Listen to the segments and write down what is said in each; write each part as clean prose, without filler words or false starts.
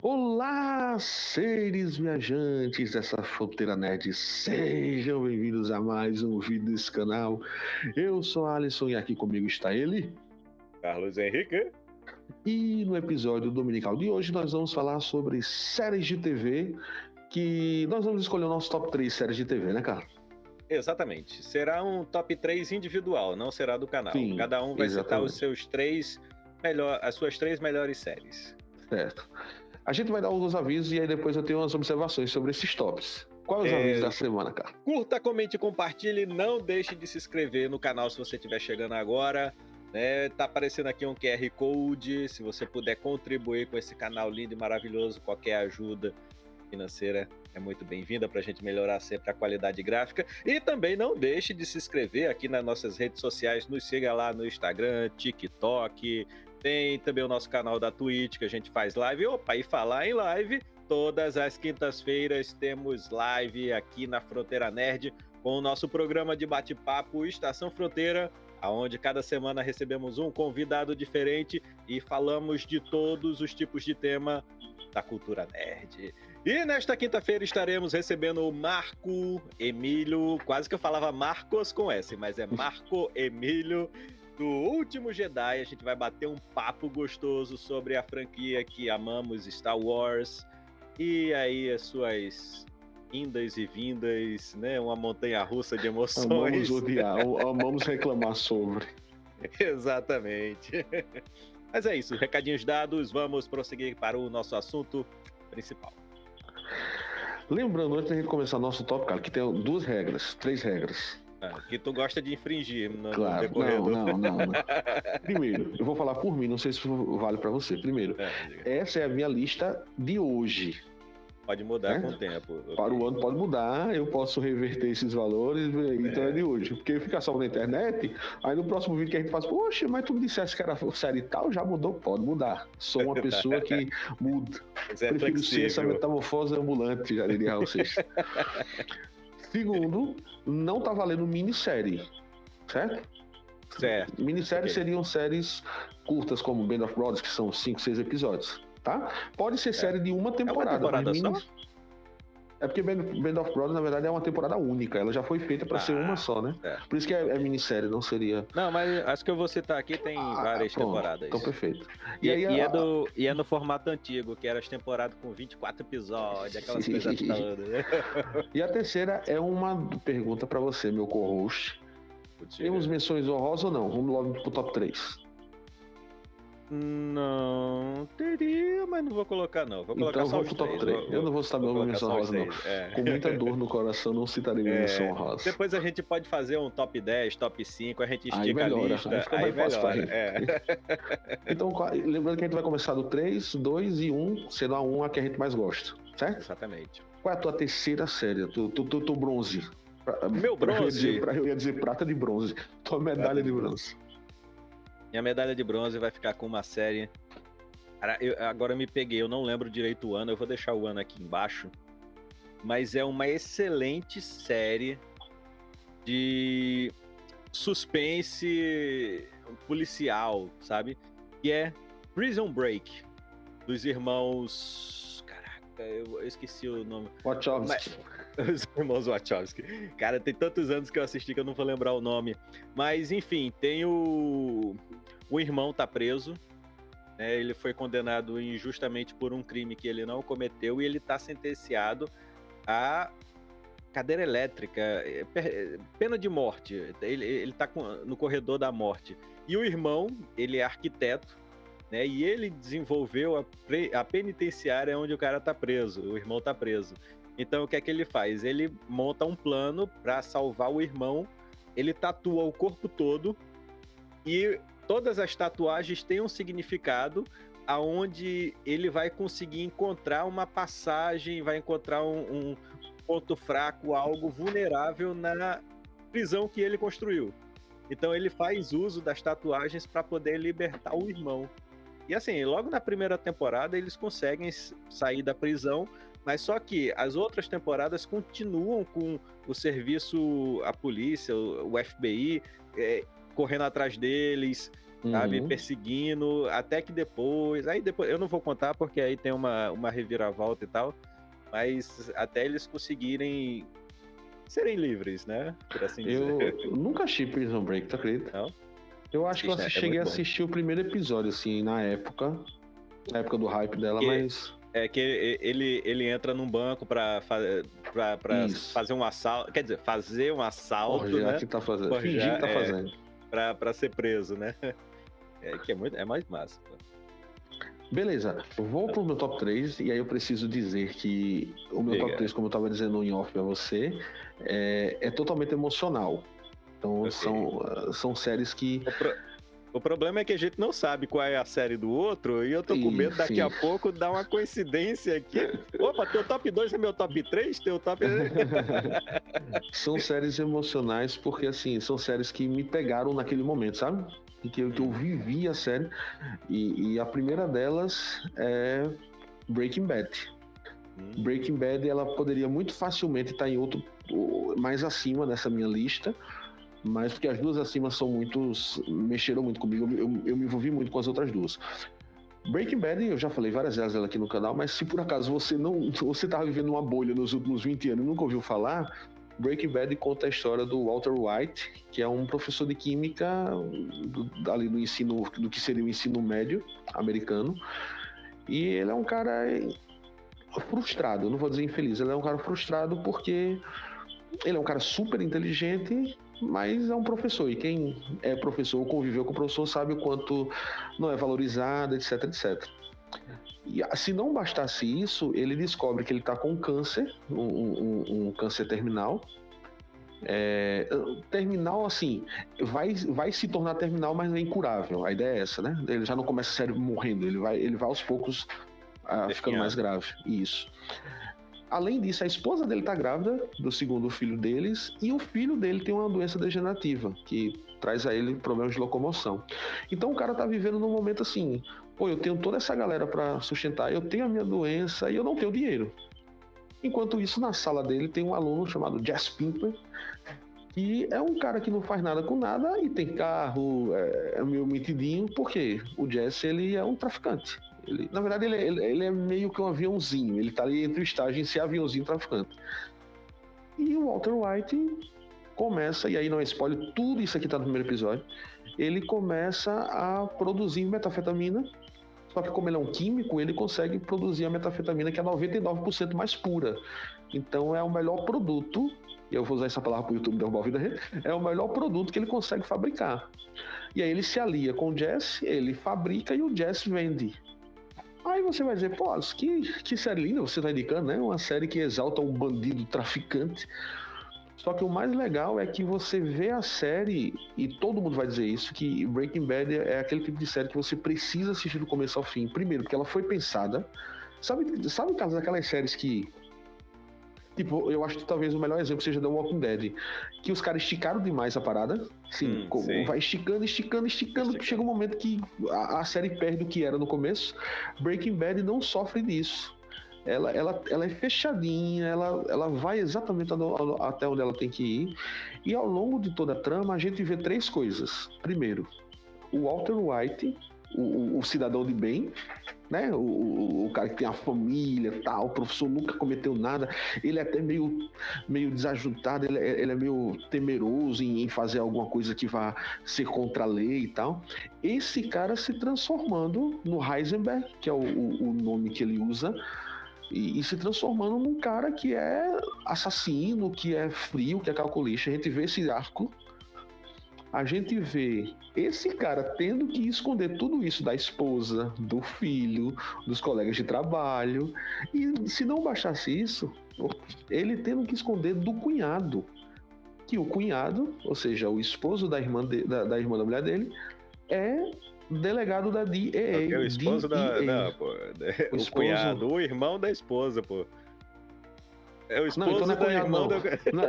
Olá, seres viajantes dessa fronteira nerd, sejam bem-vindos a mais um vídeo desse canal. Eu sou Alisson e aqui comigo está ele. Carlos Henrique. E no episódio dominical de hoje nós vamos falar sobre séries de TV, que nós vamos escolher o nosso top 3 séries de TV, né, cara? Exatamente. Será um top 3 individual, não será do canal. Sim, Cada um vai citar exatamente. as suas três melhores séries. Certo. A gente vai dar alguns avisos e aí depois eu tenho umas observações sobre esses tops. Quais os avisos da semana, cara? Curta, comente e compartilhe. Não deixe de se inscrever no canal se você estiver chegando agora. Tá aparecendo aqui um QR Code. Se você puder contribuir com esse canal lindo e maravilhoso, qualquer ajuda financeira é muito bem-vinda para a gente melhorar sempre a qualidade gráfica. E também não deixe de se inscrever aqui nas nossas redes sociais. Nos siga lá no Instagram, TikTok. Tem também o nosso canal da Twitch, que a gente faz live. Opa, e falar em live, todas as quintas-feiras temos live aqui na Fronteira Nerd com o nosso programa de bate-papo Estação Fronteira, onde cada semana recebemos um convidado diferente e falamos de todos os tipos de tema da cultura nerd. E nesta quinta-feira estaremos recebendo o Marco Emílio, quase que eu falava Marcos com S, mas é Marco Emílio, do Último Jedi. A gente vai bater um papo gostoso sobre a franquia que amamos, Star Wars, e aí as suas indas e vindas, né? Uma montanha-russa de emoções. Amamos odiar, amamos reclamar sobre. Exatamente. Mas é isso, recadinhos dados, vamos prosseguir para o nosso assunto principal. Lembrando, antes de a gente começar nosso top, cara, que tem três regras. Que tu gosta de infringir Claro, no decorrer não. Primeiro, eu vou falar por mim, não sei se vale pra você. Primeiro, essa é a minha lista de hoje. Pode mudar com o tempo. Para o ano pode mudar, eu posso reverter esses valores, então é de hoje. Porque fica só na internet, aí no próximo vídeo que a gente faz, poxa, mas tu me disseste que era série tal, já mudou? Pode mudar. Sou uma pessoa que muda. Prefiro ser essa metamorfose ambulante, já diria vocês. Segundo, não tá valendo minissérie, certo? Certo. Minisséries seriam séries curtas, como Band of Brothers, que são 5, 6 episódios, tá? Pode ser série de uma temporada. Só? É porque Band of Brothers, na verdade, é uma temporada única. Ela já foi feita para ser uma só, né? Por isso que é minissérie, não seria... Não, mas as que eu vou citar aqui tem várias temporadas. Então, perfeito. E é no formato antigo, que era as temporadas com 24 episódios, aquelas coisas todas. E a terceira é uma pergunta para você, meu co-host. Temos menções honrosas ou não? Vamos logo pro top 3. Não teria, mas não vou colocar não. Vou colocar então só vou pro top 3. Eu não vou citar minha menção honrosa, não. Com muita dor no coração, não citarei minha menção honrosa. Depois a gente pode fazer um top 10, top 5, a gente estica a lista. Aí melhora. Então, lembrando que a gente vai começar do 3, 2 e 1, sendo a 1 a que a gente mais gosta, certo? Exatamente. Qual é a tua terceira série? Tu bronze. Meu bronze? Eu ia dizer prata de bronze. Tua medalha de bronze. Minha medalha de bronze vai ficar com uma série... Cara, agora eu me peguei, eu não lembro direito o ano, eu vou deixar o ano aqui embaixo. Mas é uma excelente série de suspense policial, sabe? Que é Prison Break, dos irmãos... Caraca, eu esqueci o nome. Wachowski. Os irmãos Wachowski. Cara, tem tantos anos que eu assisti que eu não vou lembrar o nome. Mas, enfim, tem o irmão tá preso, né? Ele foi condenado injustamente por um crime que ele não cometeu e ele tá sentenciado a cadeira elétrica, pena de morte. Ele tá no corredor da morte. E o irmão, ele é arquiteto, né? E ele desenvolveu a penitenciária onde o cara tá preso, o irmão tá preso. Então, o que é que ele faz? Ele monta um plano para salvar o irmão, ele tatua o corpo todo e todas as tatuagens têm um significado aonde ele vai conseguir encontrar uma passagem, vai encontrar um ponto fraco, algo vulnerável na prisão que ele construiu. Então, ele faz uso das tatuagens para poder libertar o irmão. E assim, logo na primeira temporada, eles conseguem sair da prisão, mas só que as outras temporadas continuam com o serviço, a polícia, o FBI, correndo atrás deles. sabe? Perseguindo, até que depois... Aí depois, eu não vou contar porque aí tem uma reviravolta e tal, mas até eles conseguirem serem livres, né? Por assim dizer. Eu nunca achei Prison Break, tu acredita? Não? Eu acho que eu cheguei a assistir o primeiro episódio, assim, na época do hype dela, mas... É que ele entra num banco pra fazer um assalto, quer dizer, fazer um assalto, Forjar né? que tá fazendo, fingir que tá fazendo. Pra ser preso, né? É mais massa. Pô. Beleza, eu vou pro meu top 3 e aí eu preciso dizer que o meu top 3, como eu tava dizendo em off pra você, é totalmente emocional. Então são séries que... O problema é que a gente não sabe qual é a série do outro e eu tô com medo daqui a pouco dar uma coincidência aqui. Opa, teu top 2 é meu top 3? Teu top... São séries emocionais porque, assim, são séries que me pegaram naquele momento, sabe? E que eu vivi a série. E a primeira delas é Breaking Bad. Breaking Bad, ela poderia muito facilmente estar em outro, mais acima dessa minha lista, mas porque as duas acima mexeram muito comigo, eu me envolvi muito com as outras duas. Breaking Bad, eu já falei várias vezes ela aqui no canal, mas se por acaso você estava vivendo uma bolha nos últimos 20 anos e nunca ouviu falar, Breaking Bad conta a história do Walter White, que é um professor de química ali no ensino, do que seria o ensino médio americano, e ele é um cara frustrado, eu não vou dizer infeliz, ele é um cara frustrado porque ele é um cara super inteligente, mas é um professor, e quem é professor ou conviveu com o professor sabe o quanto não é valorizado, etc, etc. E se não bastasse isso, ele descobre que ele está com câncer, um câncer terminal. Terminal, assim, vai se tornar terminal, mas é incurável. A ideia é essa, né? Ele já não começa a série morrendo, ele vai aos poucos ficando mais grave. Isso. Além disso, a esposa dele está grávida do segundo filho deles e o filho dele tem uma doença degenerativa que traz a ele problemas de locomoção. Então o cara está vivendo num momento assim, pô, eu tenho toda essa galera para sustentar, eu tenho a minha doença e eu não tenho dinheiro. Enquanto isso, na sala dele tem um aluno chamado Jesse Pinkman, que é um cara que não faz nada com nada e tem carro, é meio metidinho, porque o Jesse, ele é um traficante. Na verdade, ele é meio que um aviãozinho. Ele tá ali entre o estágio em ser aviãozinho traficante. E o Walter White começa, e aí não é spoiler, tudo isso aqui tá no primeiro episódio, ele começa a produzir metanfetamina, só que como ele é um químico, ele consegue produzir a metanfetamina que é 99% mais pura. Então é o melhor produto, eu vou usar essa palavra pro YouTube derrubar o vídeo da rede, é o melhor produto que ele consegue fabricar. E aí ele se alia com o Jesse, ele fabrica e o Jesse vende. Aí você vai dizer, pô, que série linda você tá indicando, né? Uma série que exalta um bandido traficante. Só que o mais legal é que você vê a série, e todo mundo vai dizer isso, que Breaking Bad é aquele tipo de série que você precisa assistir do começo ao fim. Primeiro, porque ela foi pensada. Sabe o caso daquelas séries que... Tipo, eu acho que talvez o melhor exemplo seja The Walking Dead, que os caras esticaram demais a parada, sim. Vai esticando, chega um momento que a série perde o que era no começo. Breaking Bad não sofre disso. Ela é fechadinha, ela vai exatamente até onde ela tem que ir, e ao longo de toda a trama a gente vê três coisas. Primeiro, o Walter White, o cidadão de bem, né? O cara que tem a família, tal, o professor nunca cometeu nada, ele é até meio desajuntado, ele é meio temeroso em fazer alguma coisa que vá ser contra a lei e tal. Esse cara se transformando no Heisenberg, que é o nome que ele usa, e se transformando num cara que é assassino, que é frio, que é calculista. A gente vê esse arco, a gente vê esse cara tendo que esconder tudo isso da esposa, do filho, dos colegas de trabalho. E se não bastasse isso, ele tendo que esconder do cunhado. Que o cunhado, ou seja, o esposo da irmã da mulher dele, é delegado da DEA. É o esposo Não, pô. O cunhado, o irmão da esposa, pô. É o esposo então não é da cunhado, irmã não.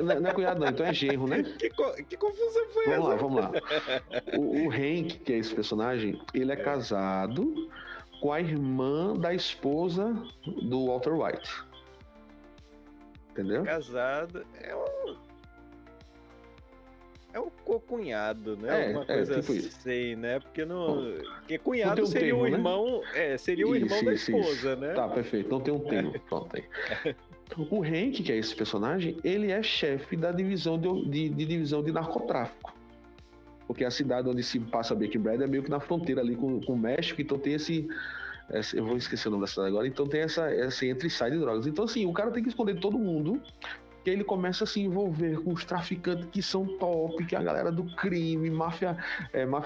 da... Não é cunhado, não. Então é genro, né? Que confusão foi essa? Vamos lá. O Hank, que é esse personagem, ele é casado com a irmã da esposa do Walter White. Entendeu? Casado. É um cocunhado, né? Alguma coisa tipo isso. assim, né? Porque porque Não tem cunhado um seria termo, o né? irmão, seria o irmão da esposa, Isso. né? Tá, perfeito. Não tem um termo. Pronto aí. O Hank, que é esse personagem, ele é chefe da divisão de divisão de narcotráfico. Porque a cidade onde se passa Breaking Bad é meio que na fronteira ali com o México, então tem eu vou esquecer o nome da cidade agora, então tem essa entre e sai de drogas. Então, assim, o cara tem que esconder todo mundo, que ele começa a se envolver com os traficantes que são top, que é a galera do crime, máfia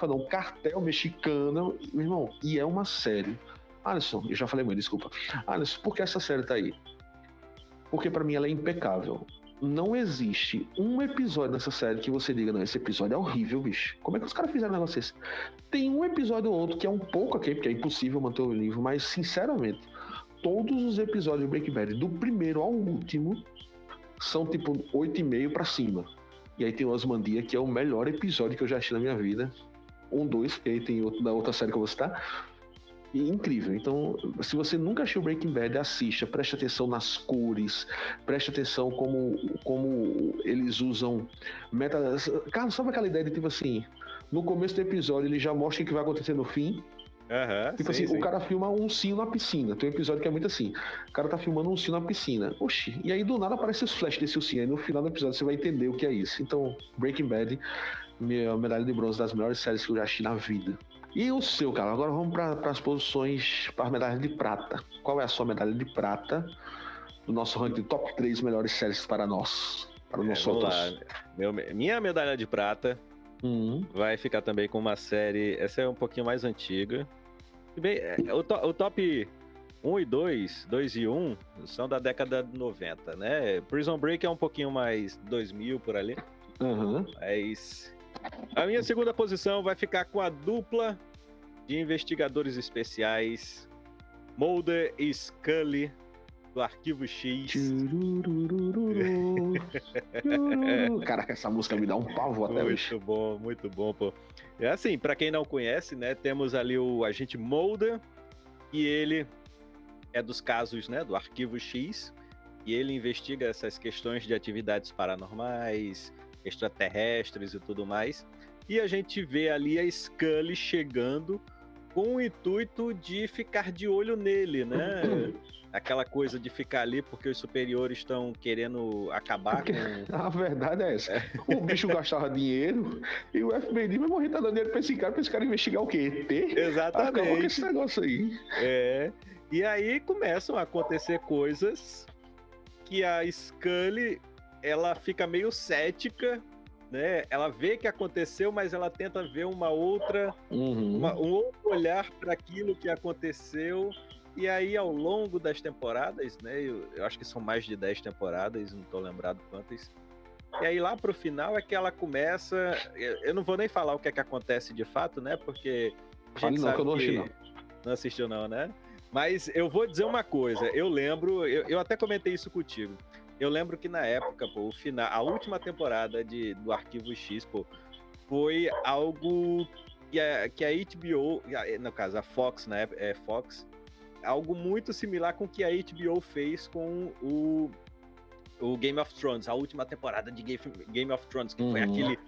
não, cartel mexicano, meu irmão, e é uma série. Alisson, eu já falei muito, desculpa. Alisson, por que essa série tá aí? Porque pra mim ela é impecável. Não existe um episódio nessa série que você diga, não, esse episódio é horrível, bicho. Como é que os caras fizeram um negócio desse? Tem um episódio ou outro que é um pouco aqui, porque é impossível manter o livro, mas sinceramente, todos os episódios de Breaking Bad, do primeiro ao último, são tipo 8,5 pra cima. E aí tem o Osmandia, que é o melhor episódio que eu já assisti na minha vida. 2, e aí tem outro da outra série que eu vou citar. E incrível. Então, se você nunca assistiu Breaking Bad, assista, preste atenção nas cores, preste atenção como eles usam Carlos, sabe aquela ideia de tipo assim, no começo do episódio ele já mostra o que vai acontecer no fim? Tipo sim, assim, sim. o cara filma um sino na piscina. Tem um episódio que é muito assim. O cara tá filmando um sino na piscina. Oxi, e aí do nada aparece os flashes desse sino. E no final do episódio você vai entender o que é isso. Então, Breaking Bad, minha medalha de bronze das melhores séries que eu já assisti na vida. E o seu, cara? Agora vamos para as posições, para as medalhas de prata. Qual é a sua medalha de prata do nosso ranking de top 3 melhores séries para nós? Para nós Vamos outros. lá. Minha medalha de prata vai ficar também com uma série. Essa é um pouquinho mais antiga. Bem, o top 1 e 2 e 1 são da década de 90, né? Prison Break é um pouquinho mais 2000 por ali. Mas a minha segunda posição vai ficar com a dupla de investigadores especiais Mulder e Scully do Arquivo X. Caraca, essa música me dá um pavor até hoje. Muito bom, pô. É assim, pra quem não conhece, né, temos ali o agente Mulder, e ele é dos casos, né, do Arquivo X, e ele investiga essas questões de atividades paranormais, extraterrestres e tudo mais. E a gente vê ali a Scully chegando com o intuito de ficar de olho nele, né? Aquela coisa de ficar ali porque os superiores estão querendo acabar com... A verdade é essa. O bicho gastava dinheiro e o FBI vai morrer, tá dando dinheiro pra esse cara investigar o quê? ET? Exatamente. Acabou com esse negócio aí. E aí começam a acontecer coisas que a Scully, ela fica meio cética, né? Ela vê que aconteceu, mas ela tenta ver um outro olhar para aquilo que aconteceu. E aí, ao longo das temporadas, né? Eu acho que são mais de 10 temporadas, não tô lembrado quantas. E aí, lá pro final é que ela começa... Eu não vou nem falar o que é que acontece de fato, né? Porque a gente sabe que eu não assisti, não. Não assistiu, não, né? Mas eu vou dizer uma coisa. Eu lembro... Eu até comentei isso contigo. Eu lembro que na época, pô, a última temporada do Arquivo X, pô, foi algo que a HBO, no caso a Fox, né, Fox, algo muito similar com o que a HBO fez com o Game of Thrones, a última temporada de Game of Thrones, que foi aquele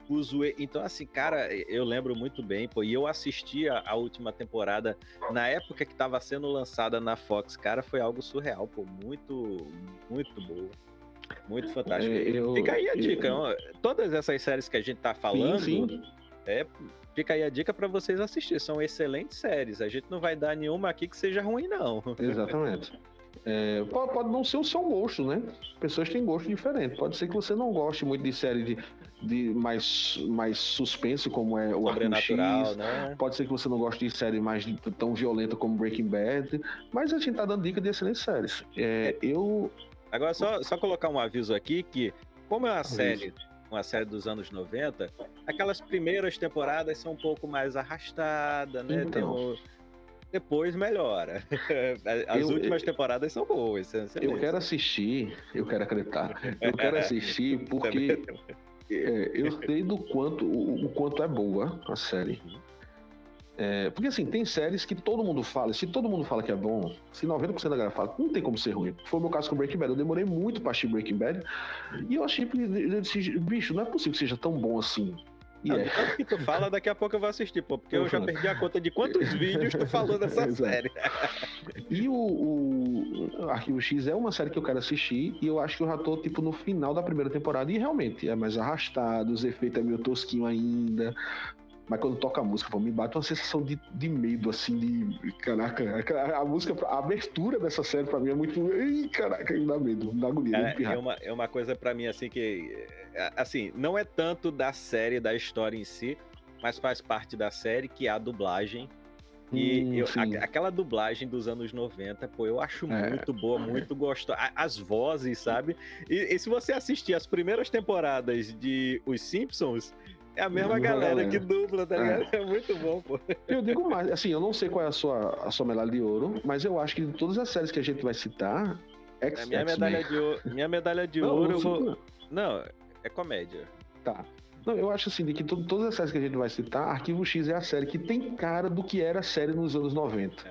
uso. Então, assim, cara, eu lembro muito bem, pô, e eu assisti a última temporada na época que estava sendo lançada na Fox, cara, foi algo surreal, pô, muito, muito boa. Muito fantástico. Fica aí a dica. Todas essas séries que a gente tá falando, sim. Fica aí a dica para vocês assistirem. São excelentes séries. A gente não vai dar nenhuma aqui que seja ruim, não. Exatamente. Pode não ser o seu gosto, né? Pessoas têm gosto diferente. Pode ser que você não goste muito de série de mais suspense, como é o Arquivo X, né? Pode ser que você não goste de série mais tão violenta como Breaking Bad. Mas a gente tá dando dica de excelentes séries. Agora, só colocar um aviso aqui que, como é uma série dos anos 90, aquelas primeiras temporadas são um pouco mais arrastadas, né? Então, depois melhora. As últimas temporadas são boas. Eu quero assistir, eu quero acreditar. Eu quero assistir porque eu sei o quanto é boa a série. Porque assim, tem séries que todo mundo fala, se todo mundo fala que é bom, se 90% da galera fala, não tem como ser ruim. Foi o meu caso com Breaking Bad, eu demorei muito pra assistir Breaking Bad, e eu achei, eu disse, bicho, não é possível que seja tão bom assim. E tanto que tu fala, daqui a pouco eu vou assistir, pô, porque eu já perdi a conta de quantos vídeos tu falou dessa série. E o Arquivo X é uma série que eu quero assistir, e eu acho que eu já tô, tipo, no final da primeira temporada, e realmente é mais arrastado, os efeitos é meio tosquinho ainda, mas quando toca a música, pô, me bate uma sensação de medo, assim, de... Caraca, a música, a abertura dessa série pra mim é muito... Ih, caraca, me dá medo, me dá agonia. É uma coisa pra mim, assim, que... Assim, não é tanto da série, da história em si, mas faz parte da série, que é a dublagem. E aquela dublagem dos anos 90, pô, eu acho muito boa, muito gostosa. As vozes, sabe? E se você assistir as primeiras temporadas de Os Simpsons... É a mesma galera que dubla, tá ligado? É muito bom, pô. Eu digo mais, assim, eu não sei qual é a sua medalha de ouro, mas eu acho que de todas as séries que a gente vai citar, minha medalha de ouro, eu vou... Não, é comédia. Tá. Não, eu acho assim, de que todas as séries que a gente vai citar, Arquivo X é a série que tem cara do que era a série nos anos 90.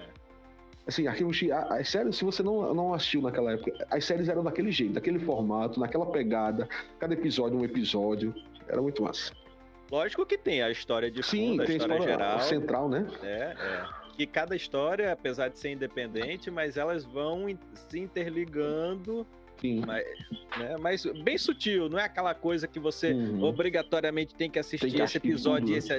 Assim, Arquivo X, as séries, se você não assistiu naquela época, as séries eram daquele jeito, daquele formato, naquela pegada, cada episódio um episódio, era muito massa. Lógico que tem a história de fundo, a história geral. Central, né? Que cada história, apesar de ser independente, mas elas vão se interligando. Sim. Mas bem sutil, não é aquela coisa que você obrigatoriamente tem que assistir esse episódio e esse...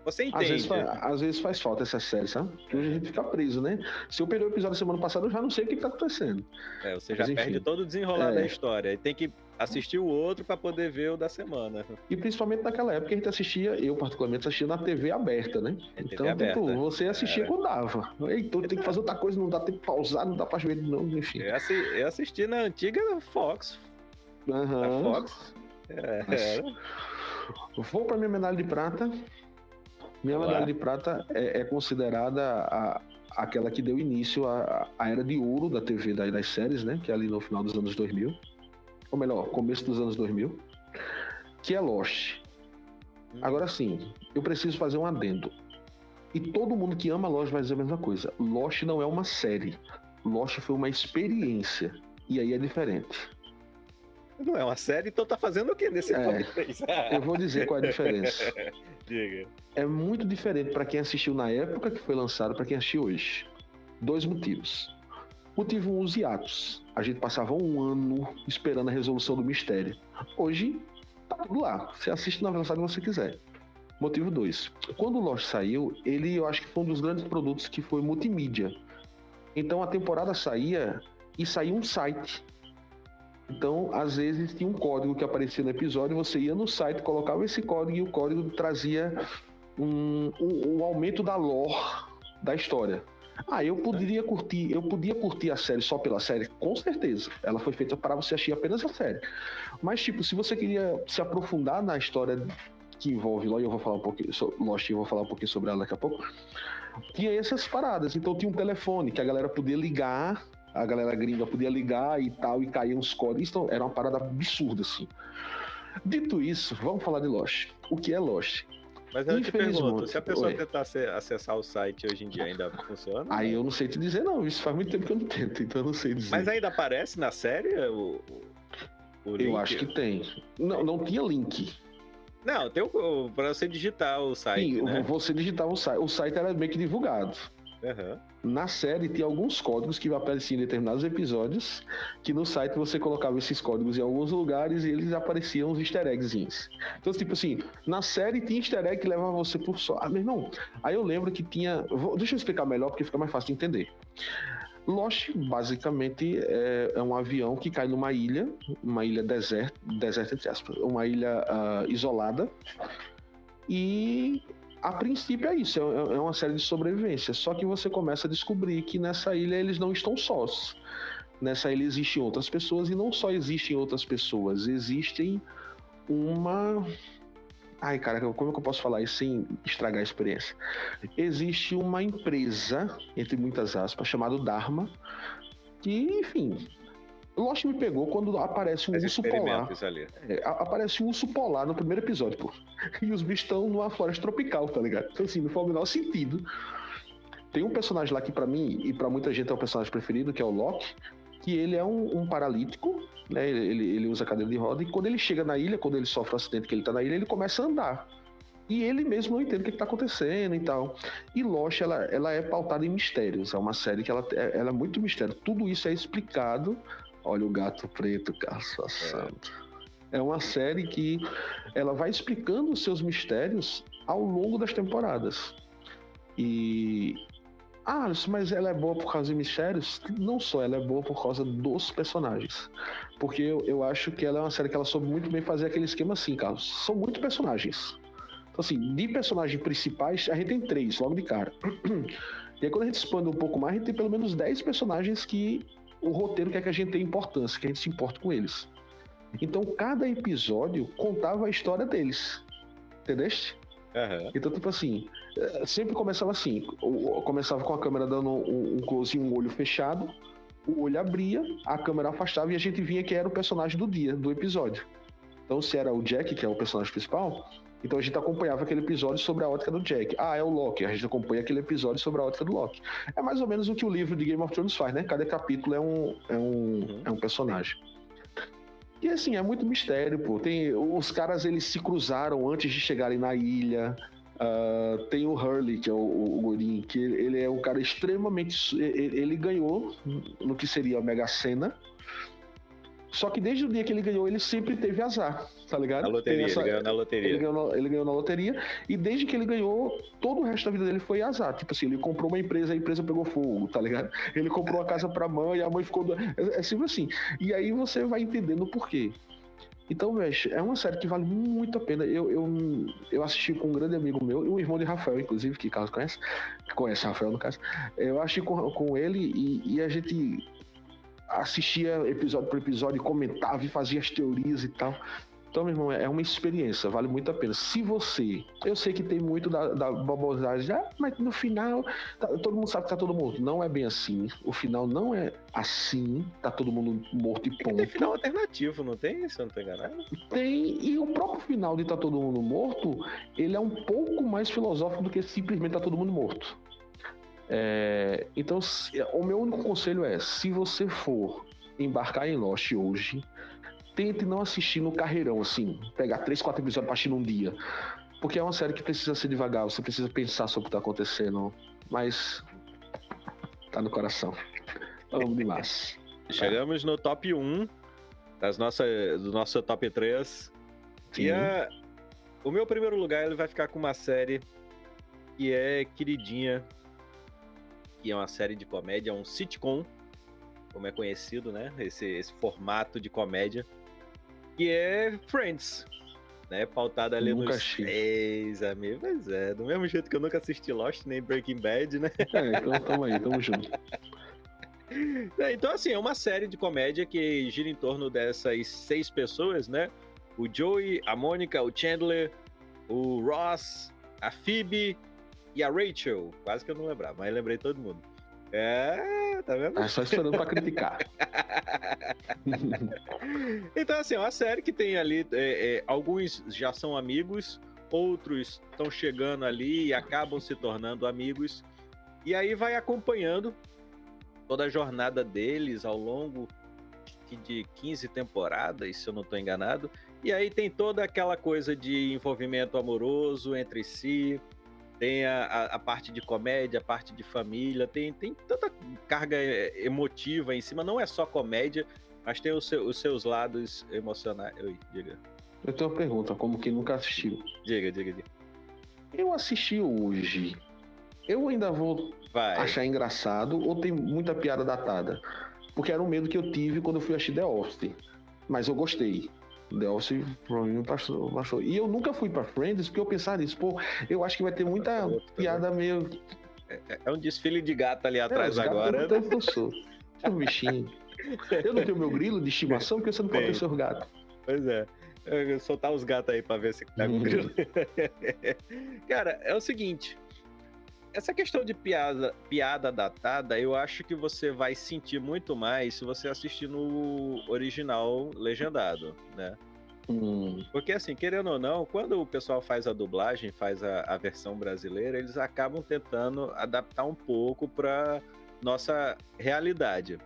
Você entende. Às vezes faz falta essa série, sabe? Porque hoje a gente fica preso, né? Se eu perder o episódio da semana passada, eu já não sei o que tá acontecendo. Você já perde todo o desenrolar da história. E tem que assistir o outro para poder ver o da semana. E principalmente naquela época a gente assistia, eu particularmente assistia na TV aberta, né? Então, tipo, você assistia quando dava. Então tem que fazer outra coisa, não dá tempo de pausar, não dá pra ver de novo, enfim. Eu assisti na antiga Fox. A Fox. Vou pra minha medalha de prata. Minha medalha de prata é considerada aquela que deu início à era de ouro da TV, das séries, né? Que é ali no final dos anos 2000. Ou melhor, começo dos anos 2000. Que é Lost. Agora sim, eu preciso fazer um adendo. E todo mundo que ama Lost vai dizer a mesma coisa. Lost não é uma série. Lost foi uma experiência. E aí é diferente. Não é uma série, então tá fazendo o que nesse podcast? Eu vou dizer qual é a diferença. Diga. É muito diferente para quem assistiu na época que foi lançado para quem assistiu hoje. 2 motivos. Motivo 1, os hiatos. A gente passava um ano esperando a resolução do mistério. Hoje, tá tudo lá. Você assiste na velocidade que você quiser. Motivo 2. Quando o Lost saiu, eu acho que foi um dos grandes produtos que foi multimídia. Então a temporada saía e saía um site. Então, às vezes, tinha um código que aparecia no episódio, você ia no site, colocava esse código e o código trazia um aumento da lore da história. Eu podia curtir a série só pela série? Com certeza. Ela foi feita para você assistir apenas a série. Mas, tipo, se você queria se aprofundar na história que envolve Lost, eu vou falar um pouquinho sobre ela daqui a pouco, tinha essas paradas. Então, tinha um telefone que a galera podia ligar, a galera gringa podia ligar e tal, e caíam os códigos. Então, era uma parada absurda, assim. Dito isso, vamos falar de Lost. O que é Lost? Mas eu te pergunto, se a pessoa tentar acessar o site hoje em dia, ainda funciona? Aí eu não sei te dizer, não. Isso faz muito tempo que eu não tento, então eu não sei dizer. Mas ainda aparece na série o link? Eu acho que tem. Não tinha link. Não, tem para você digitar o site. Sim, né? Você digitava o site. O site era meio que divulgado. Na série tinha alguns códigos que apareciam em determinados episódios, que no site você colocava esses códigos em alguns lugares e eles apareciam os easter eggzinhos. Então, tipo assim, na série tinha easter egg que levava você por só. Meu irmão, aí eu lembro que tinha... Deixa eu explicar melhor porque fica mais fácil de entender. Lost, basicamente, é um avião que cai numa ilha deserta, entre aspas, uma ilha isolada, e a princípio é isso, é uma série de sobrevivência, só que você começa a descobrir que nessa ilha eles não estão sós. Nessa ilha existem outras pessoas, e não só existem outras pessoas, existem uma... Ai, cara, como é que eu posso falar isso sem estragar a experiência? Existe uma empresa, entre muitas aspas, chamada Dharma, que, enfim, Lost me pegou quando aparece um urso polar. Aparece um urso polar no primeiro episódio, pô. E os bichos estão numa floresta tropical, tá ligado? Então, assim, não faz o menor sentido. Tem um personagem lá que, pra mim, e pra muita gente é o personagem preferido, que é o Loki, que ele é um paralítico, né? Ele usa cadeira de roda, e quando ele chega na ilha, quando ele sofre um acidente que ele tá na ilha, ele começa a andar. E ele mesmo não entende o que está acontecendo e tal. E Lost, ela é pautada em mistérios. É uma série que ela é muito mistério. Tudo isso é explicado. Olha o gato preto, Caça Santo. É uma série que ela vai explicando os seus mistérios ao longo das temporadas. E... mas ela é boa por causa de mistérios? Não só, ela é boa por causa dos personagens. Porque eu acho que ela é uma série que ela soube muito bem fazer aquele esquema assim, Carlos. São muitos personagens. Então, assim, de personagens principais, a gente tem 3, logo de cara. E aí, quando a gente expande um pouco mais, a gente tem pelo menos 10 personagens que o roteiro quer que a gente tenha importância, que a gente se importe com eles. Então, cada episódio contava a história deles. Entendeste? Uhum. Então, tipo assim, sempre começava assim. Começava com a câmera dando um close em um olho fechado, o olho abria, a câmera afastava e a gente via que era o personagem do dia, do episódio. Então, se era o Jack, que é o personagem principal, então a gente acompanhava aquele episódio sobre a ótica do Jack. É o Loki, a gente acompanha aquele episódio sobre a ótica do Loki. É mais ou menos o que o livro de Game of Thrones faz, né? Cada capítulo é um personagem. E assim, é muito mistério, pô. Os caras, eles se cruzaram antes de chegarem na ilha. Tem o Hurley, que é o Gorin, que ele é um cara extremamente... Ele ganhou no que seria a Mega Sena. Só que desde o dia que ele ganhou, ele sempre teve azar, tá ligado? Na loteria, ele ganhou na loteria. Ele ganhou na loteria, e desde que ele ganhou, todo o resto da vida dele foi azar. Tipo assim, ele comprou uma empresa, a empresa pegou fogo, tá ligado? Ele comprou uma casa pra mãe, a mãe ficou... É sempre assim. E aí você vai entendendo o porquê. Então, Mesh, é uma série que vale muito a pena. Eu assisti com um grande amigo meu, e um irmão de Rafael, inclusive, que Carlos conhece. Conhece Rafael, no caso. Eu assisti com ele e a gente... assistia episódio por episódio, comentava e fazia as teorias e tal. Então, meu irmão, é uma experiência, vale muito a pena. Se você... Eu sei que tem muito da babosagem, mas no final, todo mundo sabe que tá todo morto. Não é bem assim. O final não é assim, tá todo mundo morto e ponto. Tem final alternativo, não tem? Se eu não tô enganado. Tem, e o próprio final de tá todo mundo morto, ele é um pouco mais filosófico do que simplesmente tá todo mundo morto. Então, o meu único conselho é: se você for embarcar em Lost hoje, tente não assistir no carreirão, assim, pegar 3, 4 episódios pra assistir num dia, porque é uma série que precisa ser devagar, você precisa pensar sobre o que tá acontecendo, mas tá no coração. Vamos demais. Chegamos no top 1 do nosso top 3. Sim. E o meu primeiro lugar, ele vai ficar com uma série que é queridinha, que é uma série de comédia, um sitcom, como é conhecido, né? Esse formato de comédia, que é Friends, né? Pautada ali nos 6, amigo. Pois é, do mesmo jeito que eu nunca assisti Lost, nem Breaking Bad, né? Então tamo junto. Então, assim, é uma série de comédia que gira em torno dessas 6 pessoas, né? O Joey, a Mônica, o Chandler, o Ross, a Phoebe e a Rachel. Quase que eu não lembrava, mas lembrei todo mundo. Tá vendo? Só esperando pra criticar. Então, assim, é uma série que tem ali... alguns já são amigos, outros estão chegando ali e acabam se tornando amigos. E aí vai acompanhando toda a jornada deles ao longo de 15 temporadas, se eu não estou enganado. E aí tem toda aquela coisa de envolvimento amoroso entre si, tem a parte de comédia, a parte de família, tem tanta carga emotiva em cima. Não é só comédia, mas tem os seus lados emocionais. Diga. Eu tenho uma pergunta, como quem nunca assistiu. Diga. Eu assisti hoje. Eu ainda vou achar engraçado ou tem muita piada datada? Porque era um medo que eu tive quando eu fui assistir The Office. Mas eu gostei. The Office pra mim passou. E eu nunca fui pra Friends porque eu pensava nisso. Eu acho que vai ter muita piada meio... É um desfile de gato ali atrás agora. Eu sou um bichinho. Eu não tenho meu grilo de estimação porque você não pode ter seus gatos. Pois é. Eu vou soltar os gatos aí pra ver se tá com grilo. Cara, é o seguinte... essa questão de piada datada, eu acho que você vai sentir muito mais se você assistir no original legendado, né? Porque assim, querendo ou não, quando o pessoal faz a dublagem, faz a versão brasileira, eles acabam tentando adaptar um pouco para nossa realidade.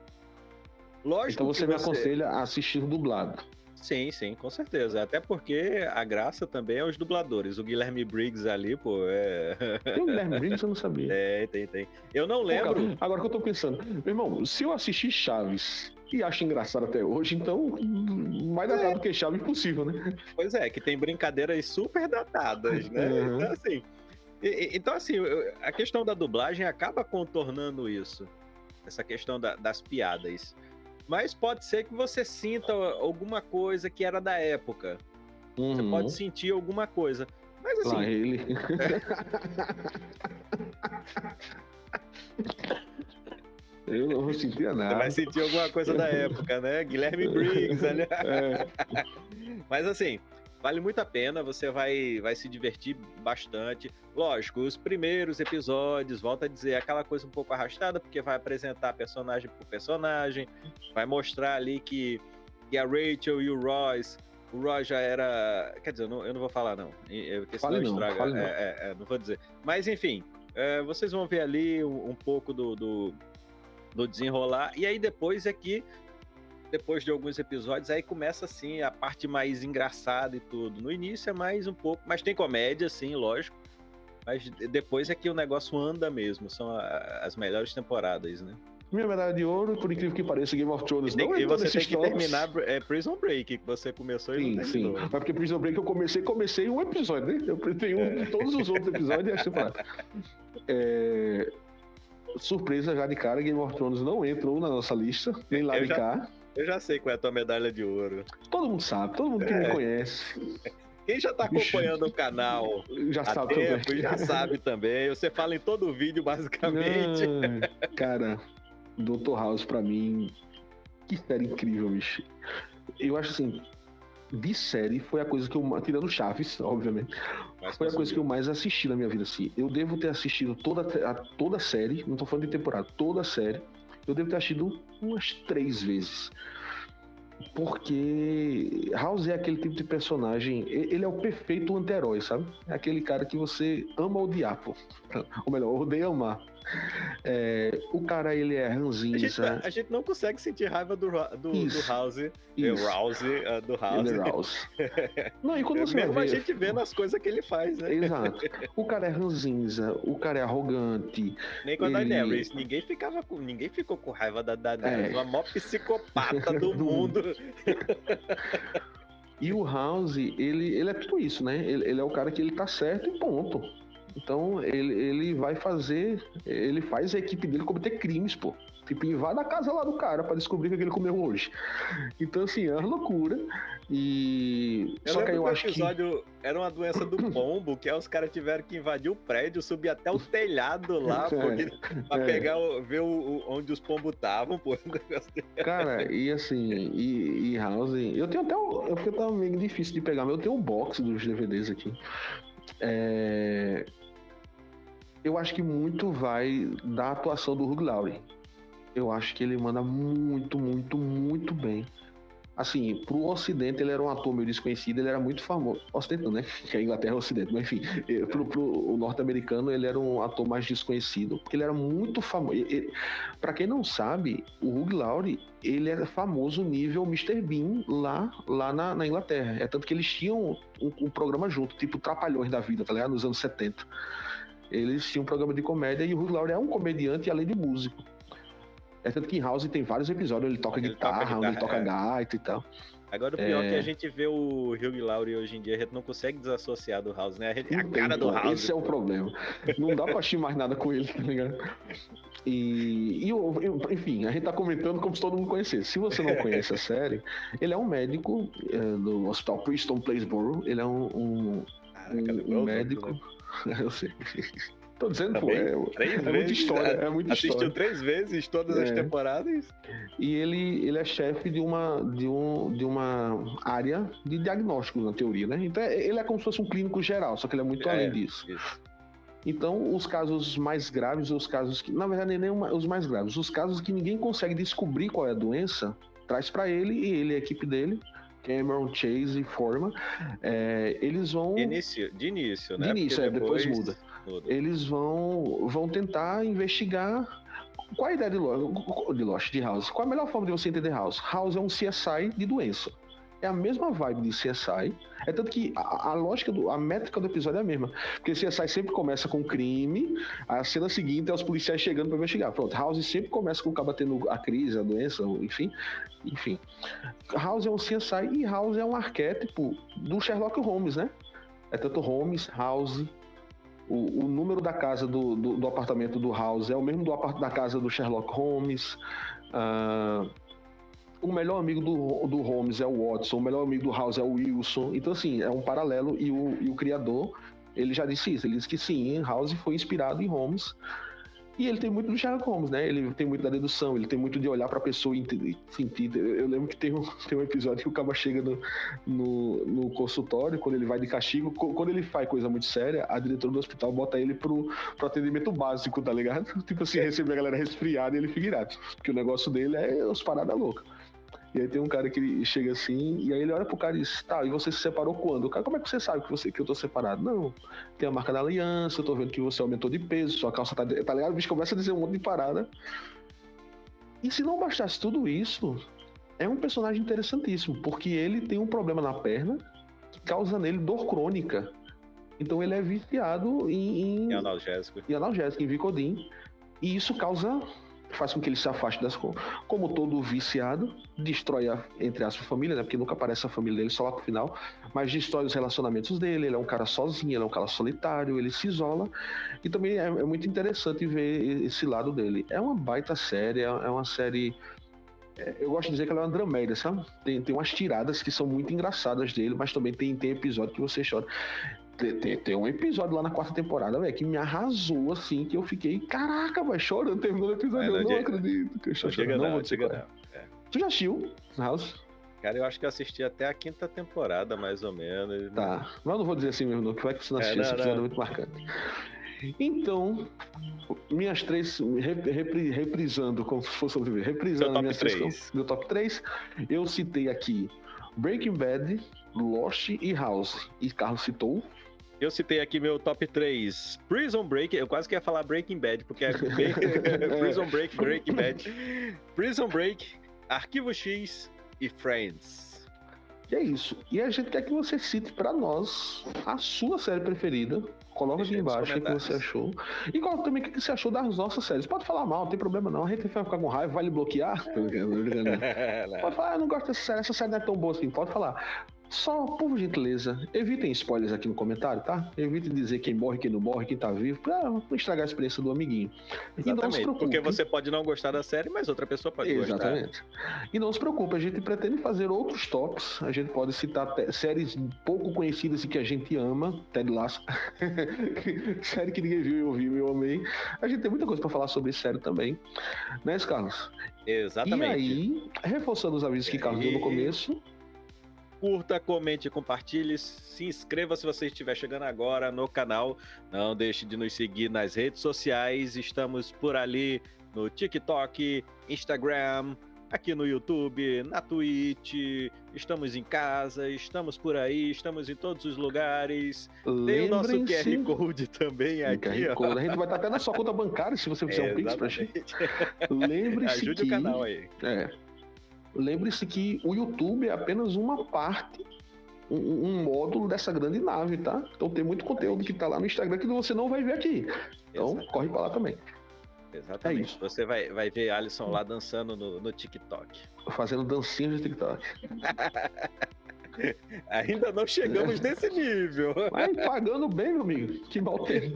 Lógico então você me aconselha a assistir dublado. Sim, com certeza. Até porque a graça também é os dubladores. O Guilherme Briggs ali, pô, Tem o Guilherme Briggs, eu não sabia. Tem. Eu não lembro. Pô, cara, agora que eu tô pensando, meu irmão, se eu assistir Chaves e acho engraçado até hoje, então mais datado que Chaves possível, né? Pois é, que tem brincadeiras super datadas, né? Uhum. Então, assim, a questão da dublagem acaba contornando isso. Essa questão das piadas. Mas pode ser que você sinta alguma coisa que era da época. Você pode sentir alguma coisa. Mas assim. Lá ele. Eu não vou sentir nada. Você vai sentir alguma coisa da época, né? Guilherme Briggs, né? Mas assim, vale muito a pena, você vai se divertir bastante. Lógico, os primeiros episódios, volta a dizer, aquela coisa um pouco arrastada, porque vai apresentar personagem por personagem, vai mostrar ali que a Rachel e o Roy já era... Quer dizer, eu não vou falar não, porque senão estraga. Não vou dizer. Mas enfim, vocês vão ver ali um pouco do desenrolar, e aí depois depois de alguns episódios, aí começa assim a parte mais engraçada e tudo. No início é mais um pouco, mas tem comédia, sim, lógico, mas depois é que o negócio anda mesmo, são as melhores temporadas, né? Minha medalha de ouro, por incrível que pareça, Game of Thrones não é você tem que terminar Prison Break, que você começou e não terminou. Sim, mas porque Prison Break eu comecei um episódio, né? Eu tenho todos os outros episódios e surpresa já de cara, Game of Thrones não entrou na nossa lista, nem lá de cá. Eu já sei qual é a tua medalha de ouro. Todo mundo sabe, todo mundo que me conhece. Quem já tá acompanhando o canal já sabe tempo, também. Já sabe também. Você fala em todo o vídeo, basicamente. Cara, Dr. House, pra mim, que série incrível, bicho. Eu acho assim, de série, foi a coisa que eu, tirando Chaves, obviamente, foi a coisa que eu mais assisti na minha vida, assim. Eu devo ter assistido toda a série, não tô falando de temporada, toda a série, eu devo ter assistido umas 3 vezes. Porque House é aquele tipo de personagem, ele é o perfeito anti-herói, sabe? É aquele cara que você ama odiar, pô. Ou melhor, odeia amar. O cara, ele é ranzinza. A gente não consegue sentir raiva do House. Isso. Do House. Ele é House. Não, e quando você mesmo vai ver, a gente vê nas coisas que ele faz, né? Exato. O cara é ranzinza, o cara é arrogante. Nem com a Daenerys, ninguém ficou com raiva da Daenerys, uma maior psicopata do mundo. E o House, ele é tudo isso, né? Ele é o cara que ele tá certo e ponto. Então, ele faz a equipe dele cometer crimes, pô. Tipo, invade a casa lá do cara pra descobrir o que ele comeu hoje. Então, assim, é uma loucura. Só que aí eu acho que... era uma doença do pombo, que aí os caras tiveram que invadir o prédio, subir até o telhado lá, pra ver onde os pombos estavam, pô. Cara, e assim, e House... Eu tenho até porque tá meio difícil de pegar, mas eu tenho um box dos DVDs aqui. Eu acho que muito vai da atuação do Hugh Laurie. Eu acho que ele manda muito, muito, muito bem. Assim, pro Ocidente ele era um ator meio desconhecido, ele era muito famoso. Ocidente não, né? Que a Inglaterra é o Ocidente, mas enfim. Pro norte-americano ele era um ator mais desconhecido, porque ele era muito famoso. Pra quem não sabe, o Hugh Laurie, ele é famoso nível Mr. Bean lá na Inglaterra. É tanto que eles tinham um programa junto, tipo Trapalhões da Vida, tá ligado? Nos anos 70. Eles tinham um programa de comédia e o Hugh Laurie é um comediante além de músico. É tanto que em House tem vários episódios, ele toca guitarra, onde ele toca gaita e tal. Agora o pior é que a gente vê o Hugh Laurie hoje em dia, a gente não consegue desassociar do House, né? É a cara do House. Esse é o problema. Não dá pra assistir mais nada com ele, tá ligado? Enfim, a gente tá comentando como se todo mundo conhecesse. Se você não conhece a série, ele é um médico do Hospital Preston Placeborough. Ele é um médico... Eu sei. Tô dizendo, pô, muita história. É muita Assistiu história. 3 vezes todas as temporadas. E ele é chefe de uma área de diagnóstico, na teoria, né? Então ele é como se fosse um clínico geral, só que ele é muito além disso. Isso. Então, os casos mais graves, os casos que, na verdade, nem os mais graves, os casos que ninguém consegue descobrir qual é a doença, traz para ele e ele, a equipe dele, Cameron, Chase e Foreman, eles vão... De início, né? De início, depois muda. Muda. Eles vão tentar investigar qual a ideia de House. Qual a melhor forma de você entender House? House é um CSI de doença. É a mesma vibe de CSI. É tanto que a lógica, a métrica do episódio é a mesma. Porque CSI sempre começa com crime, a cena seguinte é os policiais chegando para investigar. Pronto, House sempre começa com o cara tendo a crise, a doença, enfim. House é um CSI e House é um arquétipo do Sherlock Holmes, né? É tanto Holmes, House. O número da casa do apartamento do House é o mesmo da casa do Sherlock Holmes. O melhor amigo do Holmes é o Watson, o melhor amigo do House é o Wilson. Então, assim, é um paralelo. E o criador, ele já disse isso. Ele disse que sim, House foi inspirado em Holmes. E ele tem muito do Sherlock Holmes, né? Ele tem muito da dedução, ele tem muito de olhar pra pessoa e sentir. Eu lembro que tem um episódio que o cara chega no consultório, quando ele vai de castigo, quando ele faz coisa muito séria, a diretora do hospital bota ele pro atendimento básico, tá ligado? Tipo assim, receber a galera resfriada e ele fica irado. Porque o negócio dele é as paradas loucas. E aí tem um cara que chega assim, e aí ele olha pro cara e diz, tá, e você se separou quando? O cara, como é que você sabe que eu tô separado? Não, tem a marca da aliança, eu tô vendo que você aumentou de peso, sua calça tá ligado? O bicho começa a dizer um monte de parada. E se não bastasse tudo isso, é um personagem interessantíssimo, porque ele tem um problema na perna que causa nele dor crônica. Então ele é viciado em analgésico, em Vicodin, e isso faz com que ele se afaste das coisas. Como todo viciado, destrói entre aspas, a família, né? Porque nunca aparece a família dele só lá pro final, mas destrói os relacionamentos dele, ele é um cara sozinho, ele é um cara solitário, ele se isola, e também é muito interessante ver esse lado dele. É uma baita série, é uma série... Eu gosto de dizer que ela é uma dramédia, sabe? Tem umas tiradas que são muito engraçadas dele, mas também tem episódio que você chora. Tem um episódio lá na 4ª temporada, velho, que me arrasou, assim, que eu fiquei, caraca, vai chorando, terminou o episódio, eu não acredito que eu estou chorando. Não, chega. Tu já assistiu House? Cara, eu acho que eu assisti até a 5ª temporada, mais ou menos. Tá, mas eu não vou dizer assim mesmo, não, que vai que você não assistiu, esse episódio é muito marcante. Então, minhas 3, reprisando, como se fosse sobreviver, reprisando minhas 3, meu top 3, eu citei aqui Breaking Bad, Lost e House, e Carlos citou... Eu citei aqui meu top 3, Prison Break, eu quase queria falar Breaking Bad, porque é Prison Break, Breaking Bad, Prison Break, Arquivo X e Friends. E é isso. E a gente quer que você cite pra nós a sua série preferida. Coloca aqui embaixo o que você achou. E coloca também o que você achou das nossas séries. Pode falar mal, não tem problema não. A gente vai ficar com raiva, vai lhe bloquear. Pode falar, eu não gosto dessa série, essa série não é tão boa assim. Pode falar. Só, por gentileza, evitem spoilers aqui no comentário, tá? Evitem dizer quem morre, quem não morre, quem tá vivo, pra não estragar a experiência do amiguinho. Exatamente, e não se preocupe, porque você pode não gostar da série, mas outra pessoa pode gostar. Exatamente. E não se preocupe, a gente pretende fazer outros tops, a gente pode citar séries pouco conhecidas e que a gente ama, Ted Lasso, série que ninguém viu, eu vi, eu amei. A gente tem muita coisa pra falar sobre série também, né, Carlos? Exatamente. E aí, reforçando os avisos que Carlos deu no começo... Curta, comente, compartilhe, se inscreva se você estiver chegando agora no canal. Não deixe de nos seguir nas redes sociais. Estamos por ali no TikTok, Instagram, aqui no YouTube, na Twitch. Estamos em casa, estamos por aí, estamos em todos os lugares. Tem o nosso QR Code também aqui. QR Code. A gente vai estar até na sua conta bancária se você fizer um Pix pra gente. Lembre-se Ajude o canal aí. Lembre-se que o YouTube é apenas uma parte, um módulo dessa grande nave, tá? Então tem muito conteúdo que tá lá no Instagram que você não vai ver aqui. Então corre pra lá também. Exatamente. É isso. Você vai ver Alisson lá dançando no TikTok. Fazendo dancinhas de TikTok. Ainda não chegamos nesse nível. Mas pagando bem, meu amigo. Que mal tem.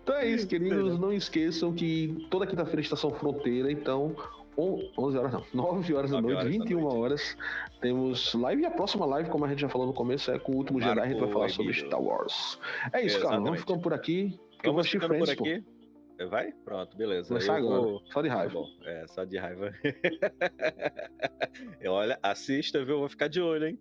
Então é isso, queridos. Não esqueçam que toda quinta-feira é Estação Fronteira, então... 11 horas não, 9 horas da noite, 21 horas, temos live, e a próxima live, como a gente já falou no começo, é com o Último Jedi, a gente vai falar sobre Star Wars. É isso, cara, vamos ficando por aqui. Vamos ficando por aqui. Vai? Pronto, beleza. Começar agora, só de raiva. Bom, só de raiva. Olha, assista, viu? Eu vou ficar de olho, hein?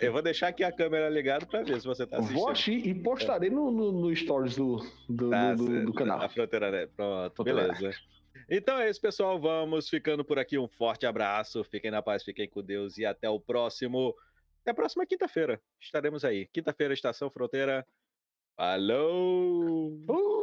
Eu vou deixar aqui a câmera ligada para ver se você tá assistindo. Vou assistir e postarei no stories do canal. A Fronteira Nerd. Pronto, beleza. Então é isso, pessoal. Vamos ficando por aqui. Um forte abraço. Fiquem na paz, fiquem com Deus e até o próximo. Até a próxima quinta-feira. Estaremos aí. Quinta-feira, Estação Fronteira. Falou!